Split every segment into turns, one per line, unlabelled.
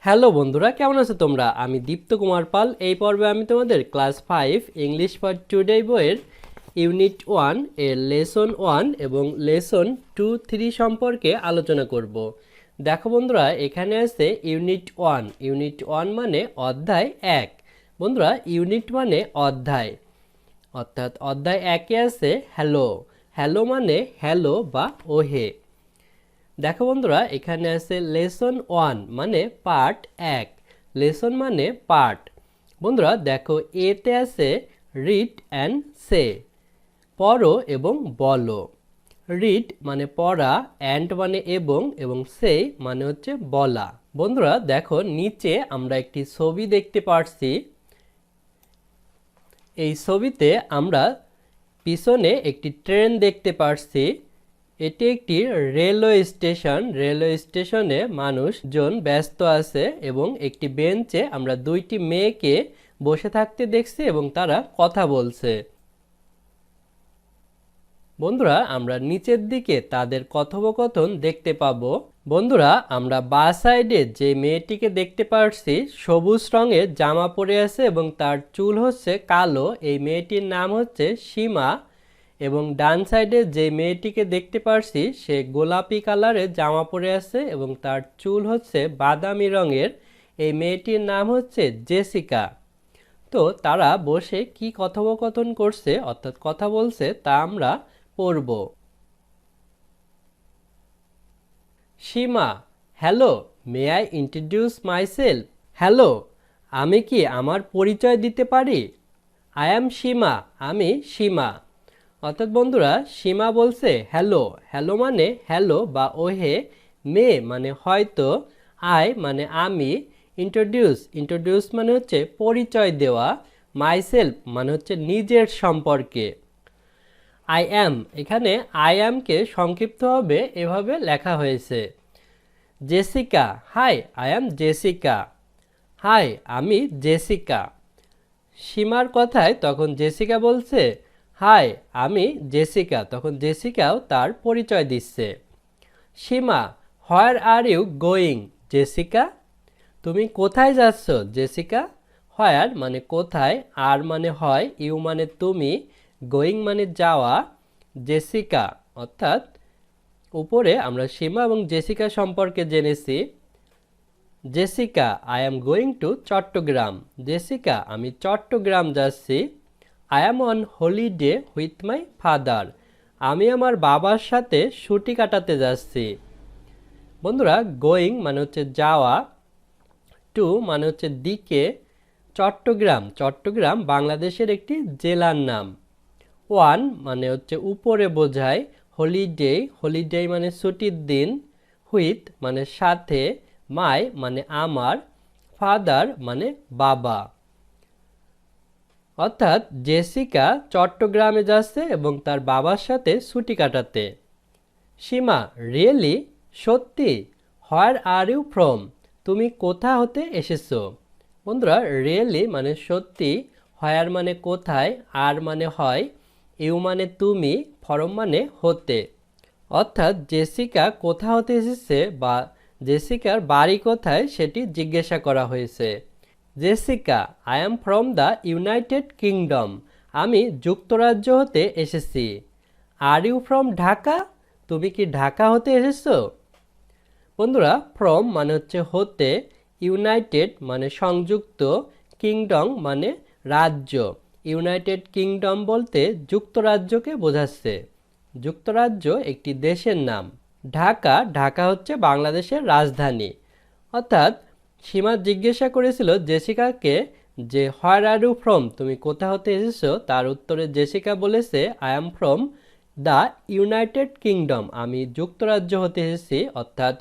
Hello বন্ধুরা, কেমন আছো তোমরা? আমি দীপ্ত কুমার পাল। এই পর্বে আমি তোমাদের ক্লাস 5 ইংলিশ ফর টুডে বইয়ের ইউনিট 1 এর লেসন 1 এবং লেসন 2, 3 সম্পর্কে আলোচনা করব। দেখো বন্ধুরা, এখানে আছে ইউনিট 1। ইউনিট 1 মানে অধ্যায় 1। বন্ধুরা, ইউনিট মানে অধ্যায়, অর্থাৎ অধ্যায় 1 এ আছে হ্যালো। হ্যালো মানে হ্যালো বা ওহে। দেখো বন্ধুরা, এখানে আছে লেসন 1 মানে পার্ট 1। লেসন মানে পার্ট। বন্ধুরা দেখো, এতে আছে রিড অ্যান্ড সে, পড়ো এবং বলো। রিড মানে পড়া, অ্যান্ড মানে এবং সে মানে হচ্ছে বলা। বন্ধুরা দেখো, নিচে আমরা একটি ছবি দেখতে পাচ্ছি। এই ছবিতে আমরা পিছনে একটি ট্রেন দেখতে পাচ্ছি। এটি একটি রেলওয়ে স্টেশন। রেলওয়ে স্টেশনে মানুষজন ব্যস্ত আছে এবং একটি বেঞ্চে আমরা দুইটি মেয়েকে বসে থাকতে দেখছি এবং তারা কথা বলছে। বন্ধুরা, আমরা নিচের দিকে তাদের কথোপকথন দেখতে পাবো। বন্ধুরা, আমরা বাঁ সাইডে যে মেয়েটিকে দেখতে পাচ্ছি, সবুজ রঙের জামা পরে আছে এবং তার চুল হচ্ছে কালো। এই মেয়েটির নাম হচ্ছে সীমা। এবং ডান সাইডে যে মেয়েটিকে দেখতে পাচ্ছি, সে গোলাপি কালারের জামা পরে আছে এবং তার চুল হচ্ছে বাদামি রঙের। এই মেয়েটির নাম হচ্ছে জেসিকা। তো তারা বসে কি কথোপকথন করছে অর্থাৎ কথা বলছে তা আমরা পড়ব। Seema: hello, may I introduce myself? Hello, আমি কি আমার পরিচয় দিতে পারি? আই অ্যাম সীমা, আমি সীমা। অর্থাৎ বন্ধুরা, সীমা বলছে হ্যালো। হ্যালো মানে হ্যালো বা ওহে। মে মানে হয়তো। আই মানে আমি। ইন্ট্রোডিউস মানে হচ্ছে পরিচয় দেওয়া। মাইসেলফ মানে হচ্ছে নিজের সম্পর্কে। আই অ্যাম, এখানে আই অ্যামকে সংক্ষিপ্তভাবে এভাবে লেখা হয়েছে। Jessica: hi, I am Jessica. Hi, আমি জেসিকা। সীমার কথায় তখন জেসিকা বলছে হাই, আমি জেসিকা। তখন জেসিকাও তার পরিচয় দিচ্ছে। সীমা: হোয়ার আর ইউ গোয়িং জেসিকা? তুমি কোথায় যাচ্ছ জেসিকা? হোয়ার মানে কোথায়, আর মানে হয়, ইউ মানে তুমি, গোয়িং মানে যাওয়া। জেসিকা অর্থাৎ উপরে আমরা সীমা এবং জেসিকা সম্পর্কে জেনেছি। Jessica: I am going to Chittagong. Jessica: আমি চট্টগ্রাম যাচ্ছি। I am on holiday with my father. আমি আমার বাবার সাথে ছুটি কাটাতে যাচ্ছি। বন্ধুরা, গোয়িং মানে হচ্ছে যাওয়া, টু মানে হচ্ছে দিকে, চট্টগ্রাম বাংলাদেশের একটি জেলার নাম। ওয়ান মানে হচ্ছে উপরে বোঝায়। হলিডে মানে ছুটির দিন। হুইথ মানে সাথে। মাই মানে আমার। ফাদার মানে বাবা। অর্থাৎ জেসিকা চট্টগ্রামে যাচ্ছে এবং তার বাবার সাথে ছুটি কাটাতে। সীমা: রিয়েলি? সত্যি? হোয়ার আর ইউ ফ্রম? তুমি কোথা হতে এসেছো? বন্ধুরা, রিয়েলি মানে সত্যি, হোয়ার মানে কোথায়, আর মানে হয়, ইউ মানে তুমি, ফরম মানে হতে। অর্থাৎ জেসিকা কোথা হতে এসেছে বা জেসিকার বাড়ি কোথায় সেটি জিজ্ঞাসা করা হয়েছে। Jessica: I am from the United Kingdom. আমি যুক্তরাজ্য হতে এসেছি। Are you from Dhaka? তুমি কি ঢাকা হতে এসেছো? বন্ধুরা, ফ্রম মানে হচ্ছে হতে, ইউনাইটেড মানে সংযুক্ত, কিংডম মানে রাজ্য। ইউনাইটেড কিংডম বলতে যুক্তরাজ্যকে বোঝাচ্ছে। যুক্তরাজ্য একটি দেশের নাম। ঢাকা হচ্ছে বাংলাদেশের রাজধানী। অর্থাৎ সীমা জিজ্ঞাসা করেছিল জেসিকাকে যে হোয়ার আর ইউ ফ্রম, তুমি কোথা হতে এসেছো? তার উত্তরে জেসিকা বলেছে I am from the United Kingdom. আমি যুক্তরাজ্য হতে এসেছি। অর্থাৎ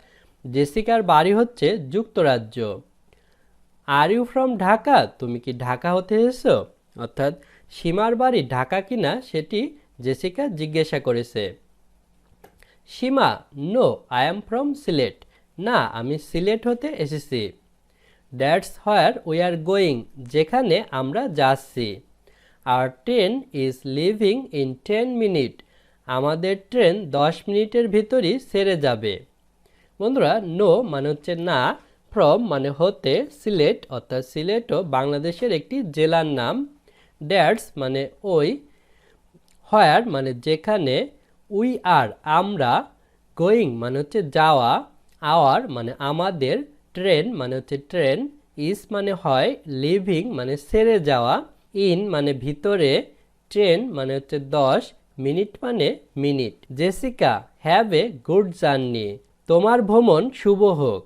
জেসিকার বাড়ি হচ্ছে যুক্তরাজ্য। Are you from Dhaka? তুমি কি ঢাকা হতে এসেছো? অর্থাৎ সীমার বাড়ি ঢাকা কিনা সেটি জেসিকা জিজ্ঞাসা করেছে। Seema: no, I am from Sylhet. না, আমি সিলেট হতে এসেছি। That's where we are going, যেখানে আমরা যাচ্ছি। Our train is leaving in 10 minute, আমাদের ট্রেন 10 মিনিটের ভিতরই ছেড়ে যাবে। বন্ধুরা, নো মানে হচ্ছে না, ফ্রম মানে হতে, সিলেট অর্থাৎ সিলেটও বাংলাদেশের একটি জেলার নাম, দ্যাটস মানে ওই, হোয়ার মানে যেখানে, উই আর আমরা, গোয়িং মানে হচ্ছে যাওয়া, আওয়ার মানে আমাদের, ট্রেন মানে হচ্ছে ট্রেন, ইস মানে হয়, লিভিং মানে সেরে যাওয়া, ইন মানে ভিতরে, ট্রেন মানে হচ্ছে 10, মিনিট মানে minute. Jessica, have a good journey, তোমার ভ্রমণ শুভ হোক।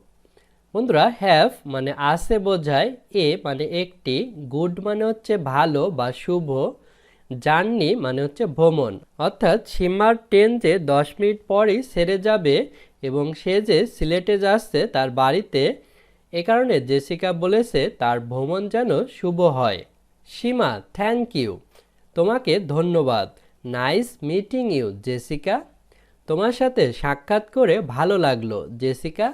বন্ধুরা হ্যাভ মানে আছে বোঝায়, এ মানে একটি, গুড মানে হচ্ছে ভালো বা শুভ, জার্নি মানে হচ্ছে ভ্রমণ। অর্থাৎ সীমার ট্রেন যে 10 মিনিট পরই ছেড়ে যাবে এবং সে যে সিলেটে যাচ্ছে তার বাড়িতে, এ কারণে জেসিকা বলেছে তার ভ্রমণ যেন শুভ হয়। সীমা, থ্যাংক ইউ, তোমাকে ধন্যবাদ। নাইস মিটিং ইউ জেসিকা, তোমার সাথে সাক্ষাৎ করে ভালো লাগলো Jessica.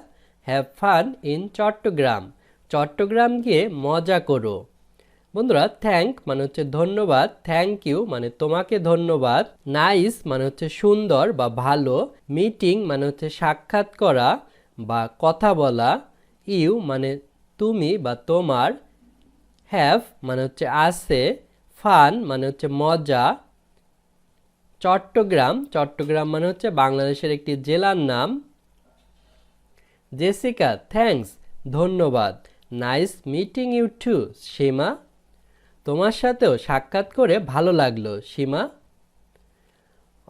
Have fun in Chittagong, Chittagong গিয়ে মজা করো। বন্ধুরা থ্যাংক মানে হচ্ছে ধন্যবাদ, থ্যাংক ইউ মানে তোমাকে ধন্যবাদ, নাইস মানে হচ্ছে সুন্দর বা ভালো, মিটিং মানে হচ্ছে সাক্ষাৎ করা বা কথা বলা, ইউ মানে তুমি বা তোমার, হ্যাভ মানে হচ্ছে আছে, ফান মানে হচ্ছে মজা, চট্টগ্রাম, চট্টগ্রাম মানে হচ্ছে বাংলাদেশের একটি জেলার নাম। জেসিকা, থ্যাঙ্কস ধন্যবাদ। নাইস মিটিং ইউ টু সীমা, তোমার সাথেও সাক্ষাৎ করে ভালো লাগলো সীমা।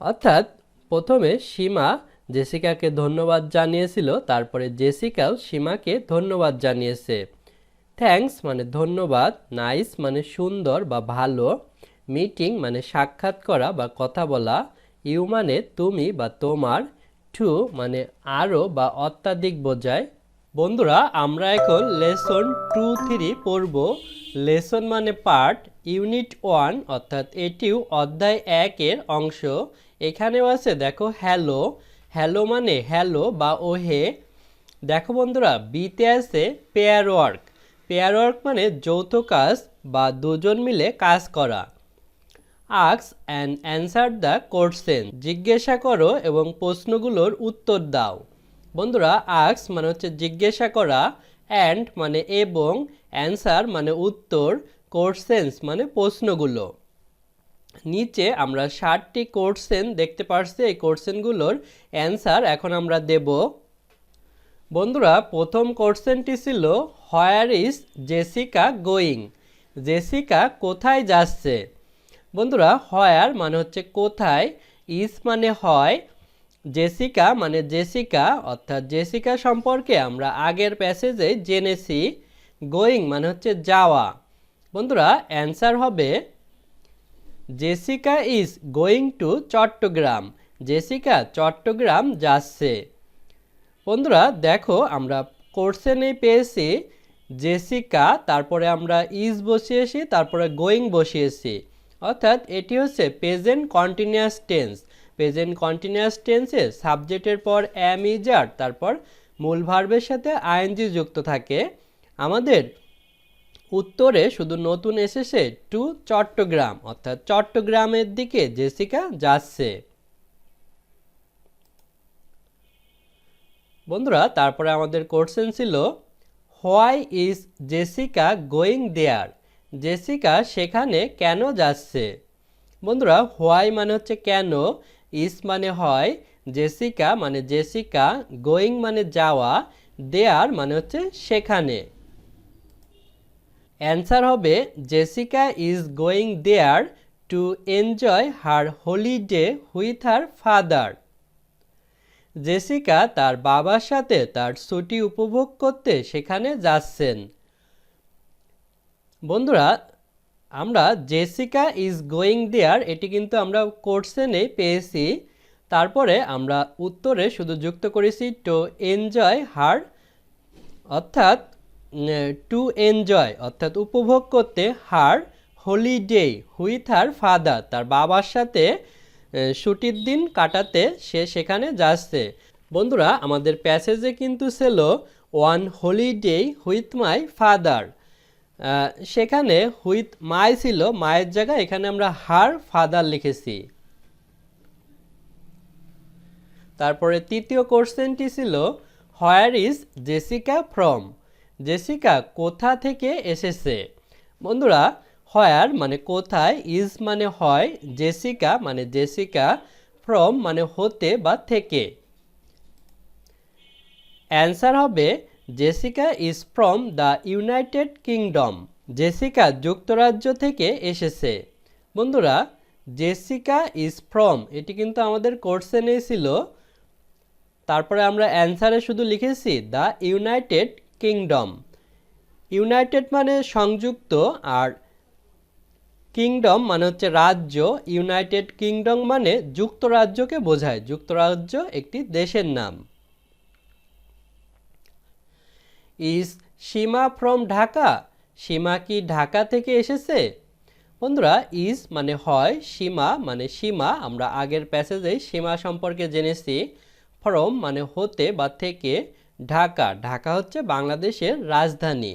অর্থাৎ প্রথমে সীমা জেসিকাকে ধন্যবাদ জানিয়েছিল, তারপরে জেসিকাও সীমাকে ধন্যবাদ জানিয়েছে। থ্যাঙ্কস মানে ধন্যবাদ, নাইস মানে সুন্দর বা ভালো, মিটিং মানে সাক্ষাৎ করা বা কথা বলা, ইউ মানে তুমি বা তোমার, টু মানে আরও বা অত্যাধিক বোঝায়। বন্ধুরা আমরা এখন লেসন 2-3 পড়ব। লেসন মানে পার্ট, ইউনিট 1 অর্থাৎ এটিও অধ্যায় 1-এর অংশ। এখানেও আছে দেখো হ্যালো, হ্যালো মানে হ্যালো বা ওহে। দেখো বন্ধুরা বিতে আছে পেয়ার ওয়ার্ক, পেয়ার ওয়ার্ক মানে যৌথ কাজ বা দুজন মিলে কাজ করা। Ask and answer the question, জিজ্ঞাসা করো এবং প্রশ্নগুলোর উত্তর দাও। বন্ধুরা আস্ক মানে হচ্ছে জিজ্ঞাসা করা, অ্যান্ড মানে এবং, অ্যান্সার মানে উত্তর, কোশ্চেন্স মানে প্রশ্নগুলো। নিচে আমরা 60টি কোশ্চেন দেখতে পাচ্ছি, এই কোশ্চেনগুলোর অ্যান্সার এখন আমরা দেব। বন্ধুরা প্রথম কোশ্চেনটি ছিল where is Jessica going, Jessica কোথায় যাচ্ছে। বন্ধুরা হোয়ার মানে হচ্ছে কোথায়, ইজ মানে হয়, জেসিকা মানে জেসিকা অর্থাৎ জেসিকা সম্পর্কে আমরা আগের প্যাসেজে জেনেছি, গোয়িং মানে হচ্ছে যাওয়া। বন্ধুরা অ্যান্সার হবে Jessica is going to Chittagong, Jessica Chittagong যাচ্ছে। বন্ধুরা দেখো আমরা কোশ্চেনে পেয়েছি জেসিকা, তারপরে আমরা ইজ বসিয়েছি, তারপরে গোয়িং বসিয়েছি, অর্থাৎ এটি হচ্ছে present continuous tense. Present continuous টেন্সে সাবজেক্টের পর এম ইজ আর, তারপর মূল ভার্বের সাথে আইএনজি যুক্ত থাকে। আমাদের উত্তরে শুধু নতুন এসেছে টু চট্টগ্রাম, অর্থাৎ চট্টগ্রামের দিকে জেসিকা যাচ্ছে। বন্ধুরা তারপরে আমাদের কোশ্চেন ছিল why is Jessica going there, Jessica সেখানে কেন যাচ্ছে। বন্ধুরা হোয়াই মানে হচ্ছে কেন, ইজ মানে হয়, জেসিকা মানে জেসিকা, গোয়িং মানে যাওয়া, দেয়ার মানে হচ্ছে সেখানে। অ্যান্সার হবে Jessica is going there to enjoy her holiday with her father, Jessica তার বাবার সাথে তার ছুটি উপভোগ করতে সেখানে যাচ্ছেন। বন্ধুরা আমরা জেসিকা ইজ গোয়িং দেয়ার এটি কিন্তু আমরা কোশ্চেনে পেয়েছি, তারপরে আমরা উত্তরে শুধু যুক্ত করেছি টু এনজয় হার, অর্থাৎ টু এনজয় অর্থাৎ উপভোগ করতে, হার হলিডে হুইথ হার ফাদার তার বাবার সাথে ছুটির দিন কাটাতে সে সেখানে যাচ্ছে। বন্ধুরা আমাদের প্যাসেজে কিন্তু ছিল one holiday with my father, সেখানে হুইথ মাই ছিল, মায়ের জায়গায় এখানে আমরা হার ফাদার লিখেছি। তারপরে তৃতীয় কোশ্চেনটি ছিল where is Jessica from, Jessica কোথা থেকে এসেছে? বন্ধুরা, হোয়ার মানে কোথায়, ইজ মানে হয়, জেসিকা মানে জেসিকা, ফ্রম মানে হতে বা থেকে। অ্যান্সার হবে Jessica is from the United kingdom. Jessica যুক্তরাজ্য থেকে এসেছে। বন্ধুরা, জেসিকা ইজ ফ্রম এটি কিন্তু আমাদের কোশ্চেনে ছিল, তারপরে আমরা অ্যান্সারে শুধু লিখেছি দ্য ইউনাইটেড কিংডম। ইউনাইটেড মানে সংযুক্ত, আর কিংডম মানে হচ্ছে রাজ্য। ইউনাইটেড কিংডম মানে যুক্তরাজ্যকে বোঝায়, যুক্তরাজ্য একটি দেশের নাম। Is Seema from Dhaka? সীমা কি ঢাকা থেকে এসেছে? বন্ধুরা, ইজ মানে হয়, সীমা মানে সীমা, আমরা আগের প্যাসেজেই সীমা সম্পর্কে জেনেছি। ফ্রম মানে হতে বা থেকে, ঢাকা, ঢাকা হচ্ছে বাংলাদেশের রাজধানী।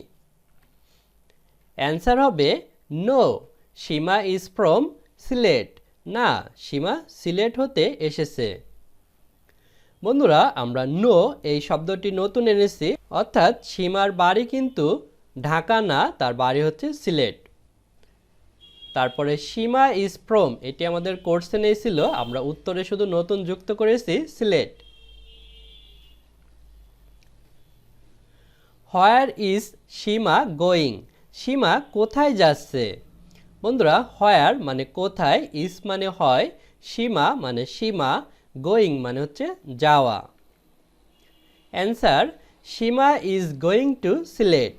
অ্যান্সার হবে no, Seema is from Sylhet. না, সীমা সিলেট হতে এসেছে। বন্ধুরা, আমরা নো এই শব্দটি নতুন এনেছি, অর্থাৎ সীমার বাড়ি কিন্তু ঢাকা না, তার বাড়ি হচ্ছে সিলেট। তারপরে সীমা ইজ ফ্রম এটি আমাদের কোশ্চেনে ছিল, আমরা উত্তরে শুধু নতুন যুক্ত করেছি Sylhet. Where is Seema going? Seema কোথায় যাচ্ছে? বন্ধুরা, হোয়ার মানে কোথায়, ইজ মানে হয়, সীমা মানে সীমা, গোয়িং মানে হচ্ছে যাওয়া। Answer Seema is going to Sylhet.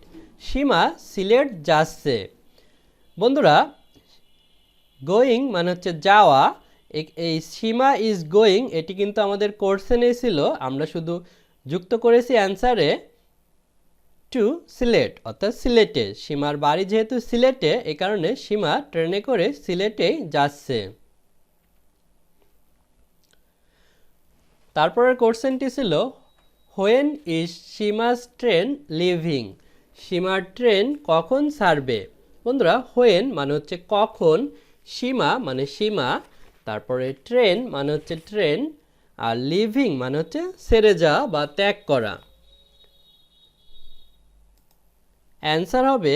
Seema Sylhet যাচ্ছে। বন্ধুরা, গোয়িং মানে হচ্ছে যাওয়া, এই সীমা ইজ গোয়িং এটি কিন্তু আমাদের কোশ্চেনে ছিল, আমরা শুধু যুক্ত করেছি অ্যান্সারে টু সিলেট, অর্থাৎ সিলেটে। সীমার বাড়ি যেহেতু সিলেটে, এ কারণে সীমা ট্রেনে করে সিলেটেই যাচ্ছে। তারপরের কোশ্চেনটি ছিল হোয়েন ইজ সীমাস ট্রেন লিভিং? সীমার ট্রেন কখন ছাড়বে? বন্ধুরা, হোয়েন মানে হচ্ছে কখন, সীমা মানে সীমা, তারপরে ট্রেন মানে হচ্ছে ট্রেন, আর লিভিং মানে হচ্ছে ছেড়ে যাওয়া বা ত্যাগ করা। অ্যান্সার হবে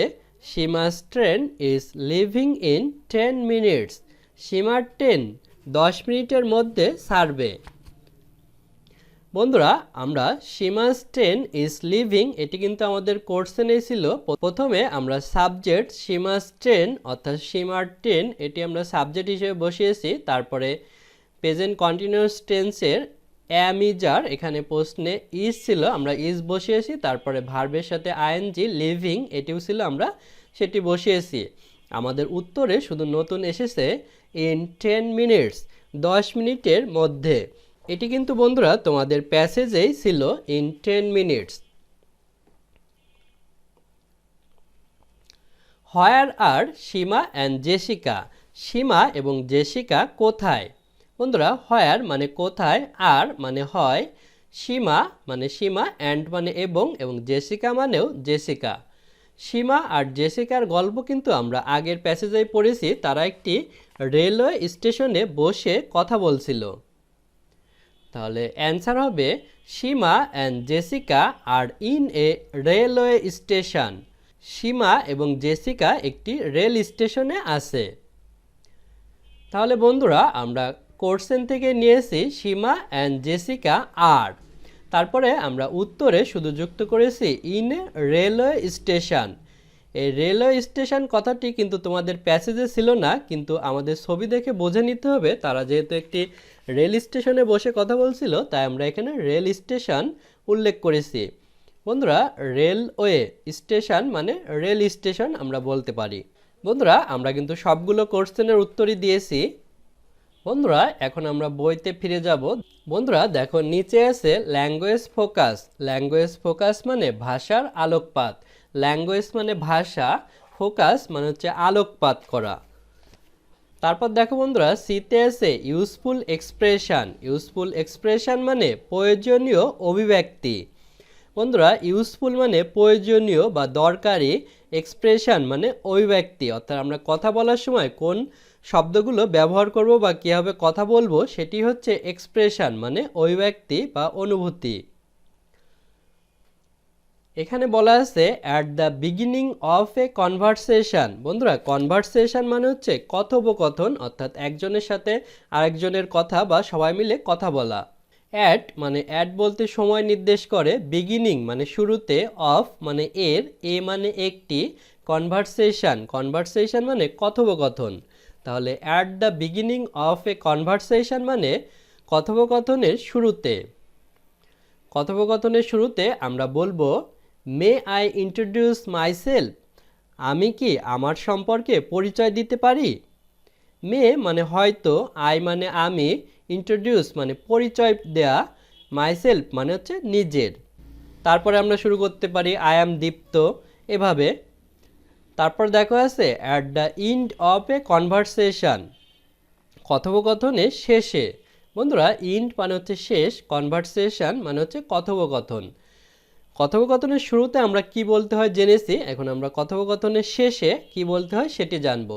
Seema's train is leaving in 10 minutes. সীমার ট্রেন 10 মিনিটের মধ্যে ছাড়বে। বন্ধুরা, আমরা সীমাস ট্রেন ইজ লিভিং এটি কিন্তু আমাদের কোশ্চেনে ছিল। প্রথমে আমরা সাবজেক্ট সীমাস ট্রেন অর্থাৎ সীমার ট্রেন এটি আমরা সাবজেক্ট হিসেবে বসিয়েছি, তারপরে প্রেজেন্ট কন্টিনিউয়াস টেন্সের অ্যাম ইজার এখানে প্রশ্নে ইজ ছিল, আমরা ইজ বসিয়েছি, তারপরে ভার্বের সাথে আইএনজি লিভিং এটিও ছিল, আমরা সেটি বসিয়েছি। আমাদের উত্তরে শুধু নতুন এসেছে ইন 10 মিনিটস, 10 মিনিটের মধ্যে। এটি কিন্তু বন্ধুরা তোমাদের প্যাসেজেই ছিল in 10 minutes. Where are Seema and Jessica? Seema এবং জেসিকা কোথায়? বন্ধুরা, হোয়ার মানে কোথায়, আর মানে হয়, সীমা মানে সীমা, অ্যান্ড মানে এবং জেসিকা মানেও জেসিকা। সীমা আর জেসিকার গল্প কিন্তু আমরা আগের প্যাসেজেই পড়েছি। তারা একটি রেলওয়ে স্টেশনে বসে কথা বলছিল। তাহলে অ্যান্সার হবে Seema and Jessica are in a railway station. Seema এবং জেসিকা একটি রেল স্টেশনে আছে। তাহলে বন্ধুরা, আমরা কোশ্চেন থেকে নিয়েছি সীমা অ্যান্ড জেসিকা আর, তারপরে আমরা উত্তরে শুধু যুক্ত করেছি ইন এ রেলওয়ে স্টেশন। এই রেলওয়ে স্টেশন কথাটি কিন্তু তোমাদের প্যাসেজে ছিল না, কিন্তু আমাদের ছবি দেখে বুঝে নিতে হবে তারা যেহেতু একটি রেল স্টেশনে বসে কথা বলছিল, তাই আমরা এখানে রেল স্টেশন উল্লেখ করেছি। বন্ধুরা, রেলওয়ে স্টেশন মানে রেল স্টেশন আমরা বলতে পারি। বন্ধুরা, আমরা কিন্তু সবগুলো কোশ্চেনের উত্তরই দিয়েছি। বন্ধুরা, এখন আমরা বইতে ফিরে যাব। বন্ধুরা দেখো, নিচে আছে ল্যাঙ্গুয়েজ ফোকাস। ল্যাঙ্গুয়েজ ফোকাস মানে ভাষার আলোকপাত। ল্যাঙ্গুয়েজ মানে ভাষা, ফোকাস মানে হচ্ছে আলোকপাত করা। তারপর দেখো বন্ধুরা, সিতে আছে ইউজফুল এক্সপ্রেশন। ইউজফুল এক্সপ্রেশন মানে প্রয়োজনীয় অভিব্যক্তি। বন্ধুরা, ইউজফুল মানে প্রয়োজনীয় বা দরকারি, এক্সপ্রেশন মানে অভিব্যক্তি, অর্থাৎ আমরা কথা বলার সময় কোন শব্দগুলো ব্যবহার করব বা কীভাবে কথা বলবো সেটি হচ্ছে এক্সপ্রেশন মানে অভিব্যক্তি বা অনুভূতি। এখানে বলা আছে at the beginning of a conversation. বন্ধুরা, কনভারসেশন মানে হচ্ছে কথোপকথন, অর্থাৎ একজনের সাথে আরেকজনের কথা বা সবাই মিলে কথা বলা। অ্যাট মানে অ্যাট বলতে সময় নির্দেশ করে, বিগিনিং মানে শুরুতে, অফ মানে এর, এ মানে একটি, কনভারসেশন কনভারসেশন মানে কথোপকথন। তাহলে at the beginning of a conversation মানে কথোপকথনের শুরুতে। কথোপকথনের শুরুতে আমরা বলবো মে আই ইন্ট্রোডিউস মাইসেলফ। আমি কি আমার সম্পর্কে পরিচয় দিতে পারি? মে মানে হয়তো, আই মানে আমি, ইন্ট্রোডিউস মানে পরিচয় দেয়া, মাইসেলফ মানে হচ্ছে নিজের। তারপরে আমরা শুরু করতে পারি আই অ্যাম দীপ্ত, এভাবে। তারপর দেখো আছে at the end of a conversation, কথোপকথনের শেষে। বন্ধুরা, ইন্ড মানে হচ্ছে শেষ, কনভারসেশন মানে হচ্ছে কথোপকথন। কথোপকথনের শুরুতে আমরা কি বলতে হয় জেনেছি, এখন আমরা কথোপকথনের শেষে কি বলতে হয় সেটি জানব।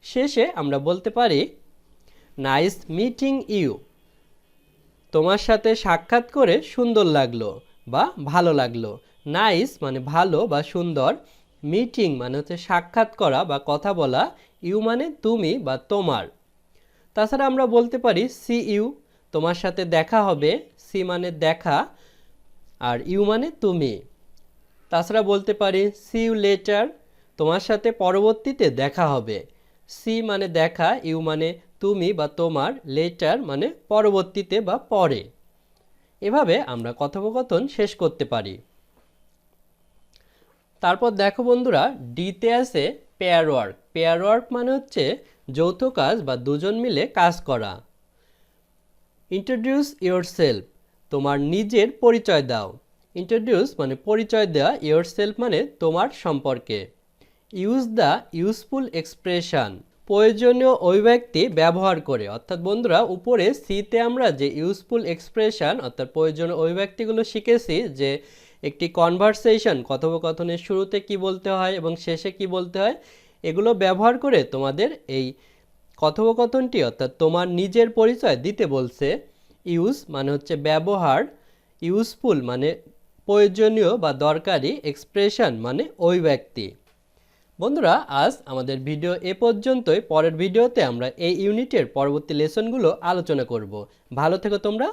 শেষে আমরা বলতে পারি নাইস মিটিং ইউ। তোমার সাথে সাক্ষাৎ করে সুন্দর লাগলো বা ভালো লাগলো। নাইস মানে ভালো বা সুন্দর, মিটিং মানে হচ্ছে সাক্ষাৎ করা বা কথা বলা, ইউ মানে তুমি বা তোমার। তাছাড়া আমরা বলতে পারি সি ইউ, তোমার সাথে দেখা হবে, সি মানে দেখা, আর ইউ মানে তুমি। তাছাড়া বলতে পারি সি ইউ লেটার, তোমার সাথে পরবর্তীতে দেখা হবে। সি মানে দেখা, ইউ মানে তুমি বা তোমার, লেটার মানে পরবর্তীতে বা পরে। এভাবে আমরা কথোপকথন শেষ করতে পারি। তারপর দেখো বন্ধুরা, ডিতে আছে পেয়ার ওয়ার্ক। পেয়ার ওয়ার্ক মানে হচ্ছে যৌথ কাজ বা দুজন মিলে কাজ করা। ইন্ট্রোডিউস ইয়োরসেলফ, তোমার নিজের পরিচয় দাও। ইন্ট্রোডিউস মানে পরিচয় দেওয়া, ইয়োরসেলফ মানে তোমার সম্পর্কে। ইউজ দ্য ইউজফুল এক্সপ্রেশন, প্রয়োজনীয় অভিব্যক্তি ব্যবহার করে। অর্থাৎ বন্ধুরা, উপরে সিতে আমরা যে ইউজফুল এক্সপ্রেশন অর্থাৎ প্রয়োজনীয় অভিব্যক্তিগুলো শিখেছি, যে একটি কনভারসেশন কথোপকথনের শুরুতে কি বলতে হয় এবং শেষে কি বলতে হয়, এগুলো ব্যবহার করে তোমাদের এই কথোপকথনটি অর্থাৎ তোমার নিজের পরিচয় দিতে বলছে। ইউজ মানে হচ্ছে ব্যবহার, ইউজফুল মানে প্রয়োজনীয় বা দরকারি, এক্সপ্রেশন মানে অভিব্যক্তি। বন্ধুরা, আজ আমাদের ভিডিও এ পর্যন্তই। পরের ভিডিওতে আমরা এই ইউনিটের পরবর্তী লেসনগুলো আলোচনা করব। ভালো থেকো তোমরা।